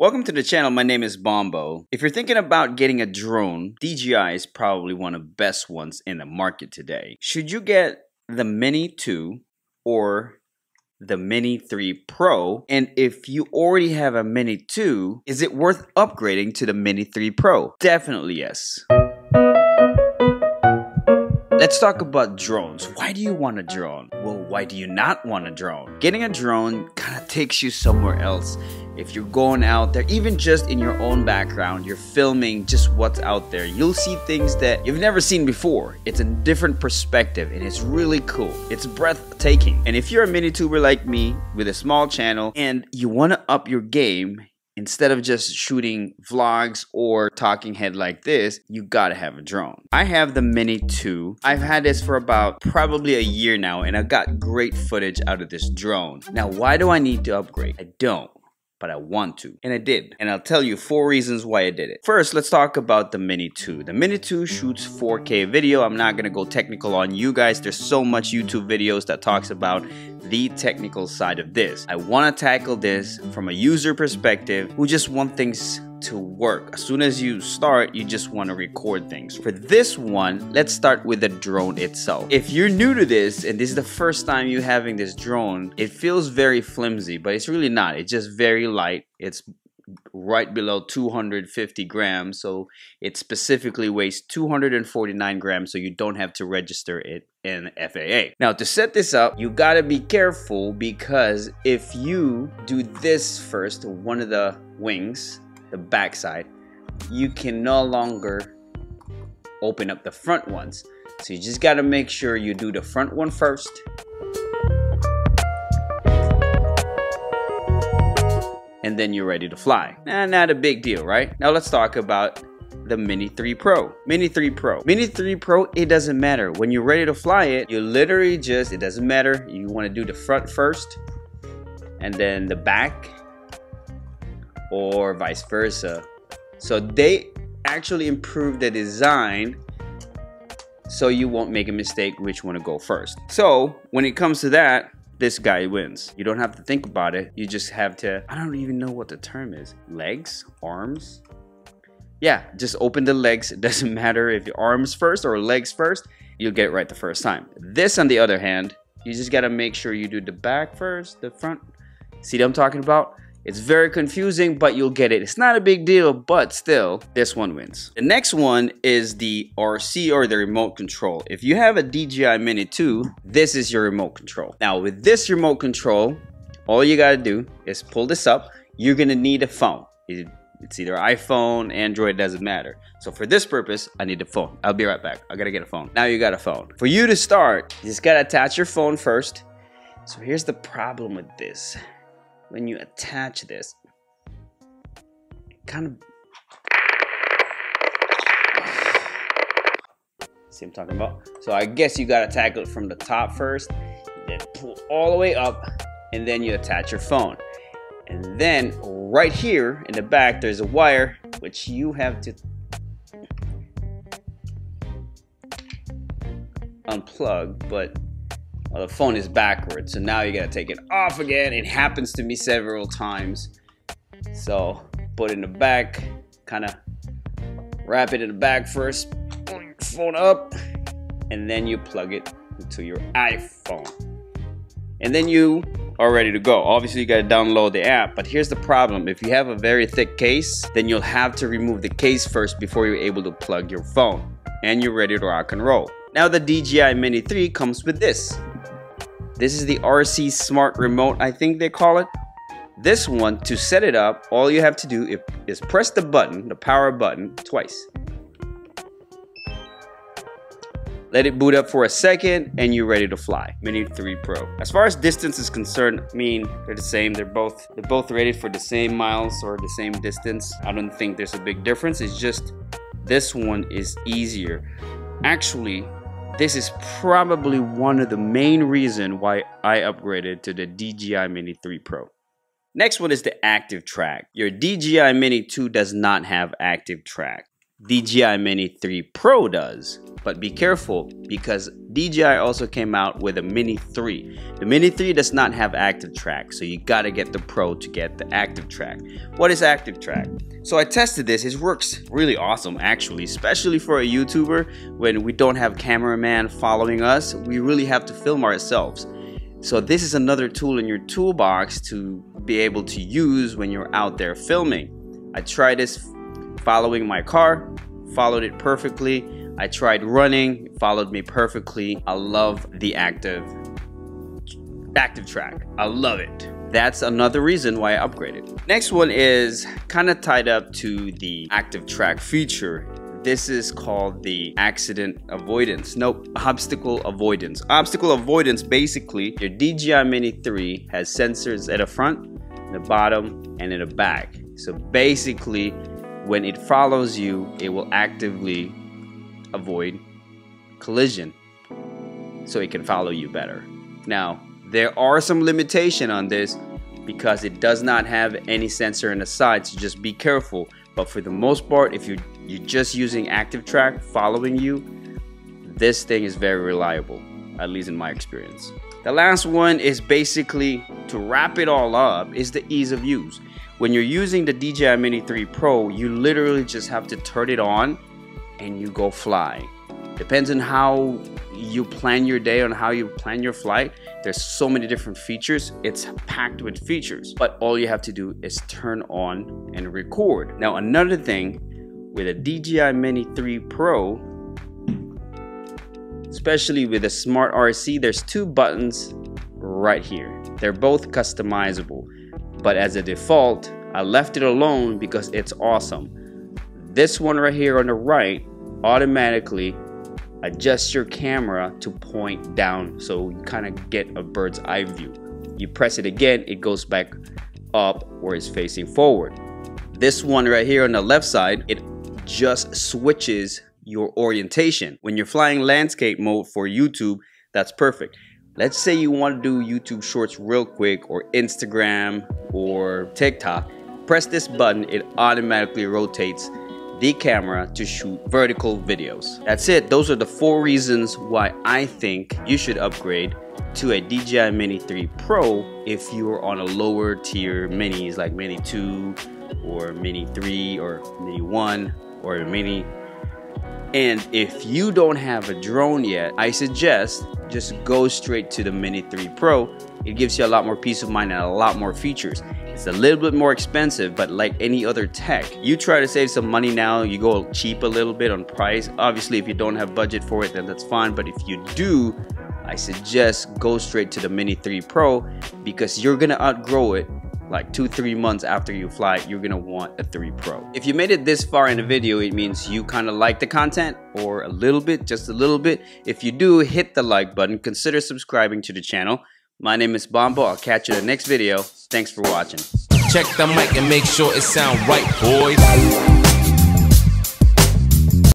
Welcome to the channel. My name is Bombo. If you're thinking about getting a drone, DJI is probably one of the best ones in the market today. Should you get the Mini 2 or the Mini 3 Pro? And if you already have a Mini 2, is it worth upgrading to the Mini 3 Pro? Definitely yes. Let's talk about drones. Why do you want a drone? Well, why do you not want a drone? Getting a drone kind of takes you somewhere else. If you're going out there, even just in your own background, you're filming just what's out there, you'll see things that you've never seen before. It's a different perspective and it's really cool. It's breathtaking. And if you're a mini tuber like me with a small channel and you want to up your game, instead of just shooting vlogs or talking head like this, you gotta have a drone. I have the Mini 2. I've had this for about probably a year now and I got great footage out of this drone. Now, why do I need to upgrade? I don't, but I want to, and I did. And I'll tell you 4 reasons why I did it. First, let's talk about the Mini 2. The Mini 2 shoots 4K video. I'm not gonna go technical on you guys. There's so much YouTube videos that talks about the technical side of this. I wanna tackle this from a user perspective who just want things to work. As soon as you start, you just want to record things. For this one, let's start with the drone itself. If you're new to this and this is the first time you're having this drone, it feels very flimsy, but it's really not. It's just very light. It's right below 250 grams, so it specifically weighs 249 grams, so you don't have to register it in FAA. Now, to set this up, you gotta be careful because if you do this first, one of the wings, the back side, you can no longer open up the front ones. So you just got to make sure you do the front one first. And then you're ready to fly. Nah, not a big deal, right? Now let's talk about the Mini 3 Pro. Mini 3 Pro. Mini 3 Pro, it doesn't matter. When you're ready to fly it, you literally just, it doesn't matter. You want to do the front first and then the back, or vice versa. So they actually improved the design so you won't make a mistake which one to go first. So when it comes to that, this guy wins. You don't have to think about it. You just have to, I don't even know what the term is. Legs, arms. Yeah, just open the legs. It doesn't matter if your arms first or legs first, you'll get it right the first time. This, on the other hand, you just gotta make sure you do the back first, the front. See what I'm talking about? It's very confusing, but you'll get it. It's not a big deal, but still, this one wins. The next one is the RC, or the remote control. If you have a DJI Mini 2, this is your remote control. Now, with this remote control, all you gotta do is pull this up. You're gonna need a phone. It's either iPhone, Android, doesn't matter. So for this purpose, I need a phone. I'll be right back. I gotta get a phone. Now you got a phone. For you to start, you just gotta attach your phone first. So here's the problem with this. When you attach this, kind of, see what I'm talking about? So I guess you gotta tackle it from the top first, then pull all the way up, and then you attach your phone. And then right here in the back, there's a wire, which you have to unplug, but well, the phone is backwards, so now you gotta take it off again. It happens to me several times. So put it in the back, kind of wrap it in the back first, pull your phone up, and then you plug it into your iPhone. And then you are ready to go. Obviously, you gotta download the app, but here's the problem. If you have a very thick case, then you'll have to remove the case first before you're able to plug your phone. And you're ready to rock and roll. Now the DJI Mini 3 comes with this. This is the RC Smart Remote, I think they call it. This one, to set it up, all you have to do is press the button, the power button, twice. Let it boot up for a second, and you're ready to fly. Mini 3 Pro. As far as distance is concerned, I mean, they're the same. They're both rated for the same miles or the same distance. I don't think there's a big difference. It's just this one is easier. Actually, this is probably one of the main reasons why I upgraded to the DJI Mini 3 Pro. Next one is the active track. Your DJI Mini 2 does not have active track. DJI Mini 3 Pro does. But be careful, because DJI also came out with a Mini 3. The Mini 3 does not have active track, so you gotta get the Pro to get the active track. What is active track? So I tested this. It works really awesome, actually, especially for a YouTuber. When we don't have cameraman following us, we really have to film ourselves. So this is another tool in your toolbox to be able to use when you're out there filming. I tried this following my car, followed it perfectly. I tried running, followed me perfectly. I love the active track. I love it. That's another reason why I upgraded. Next one is kind of tied up to the active track feature. This is called the accident avoidance. Nope, obstacle avoidance. Obstacle avoidance, basically, your DJI Mini 3 has sensors at the front, the bottom, and in the back. So basically, when it follows you, it will actively avoid collision so it can follow you better. Now, there are some limitation on this because it does not have any sensor in the side, so just be careful. But for the most part, if you're just using active track following you, this thing is very reliable, at least in my experience. The last one is basically, to wrap it all up, is the ease of use. When you're using the DJI Mini 3 Pro, you literally just have to turn it on and you go fly. Depends on how you plan your day, on how you plan your flight. There's so many different features. It's packed with features, but all you have to do is turn on and record. Now, another thing with a DJI Mini 3 Pro, especially with a Smart RC, there's two buttons right here. They're both customizable, but as a default, I left it alone because it's awesome. This one right here on the right automatically adjusts your camera to point down, so you kind of get a bird's eye view. You press it again, it goes back up where it's facing forward. This one right here on the left side, it just switches your orientation. When you're flying landscape mode for YouTube, that's perfect. Let's say you want to do YouTube shorts real quick, or Instagram or TikTok. Press this button, it automatically rotates the camera to shoot vertical videos. That's it. Those are the 4 reasons why I think you should upgrade to a DJI Mini 3 Pro if you are on a lower tier minis like Mini 2 or Mini 3 or Mini 1 or a Mini. And if you don't have a drone yet, I suggest just go straight to the Mini 3 Pro. It gives you a lot more peace of mind and a lot more features. It's a little bit more expensive, but like any other tech, you try to save some money now, you go cheap a little bit on price. Obviously, if you don't have budget for it, then that's fine. But if you do, I suggest go straight to the Mini 3 Pro, because you're gonna outgrow it. Like 2-3 months after you fly, you're gonna want a 3 Pro. If you made it this far in the video, it means you kind of like the content, or a little bit, just a little bit. If you do, hit the like button, consider subscribing to the channel. My name is Bombo. I'll catch you in the next video. Thanks for watching. Check the mic and make sure it sound right, boys.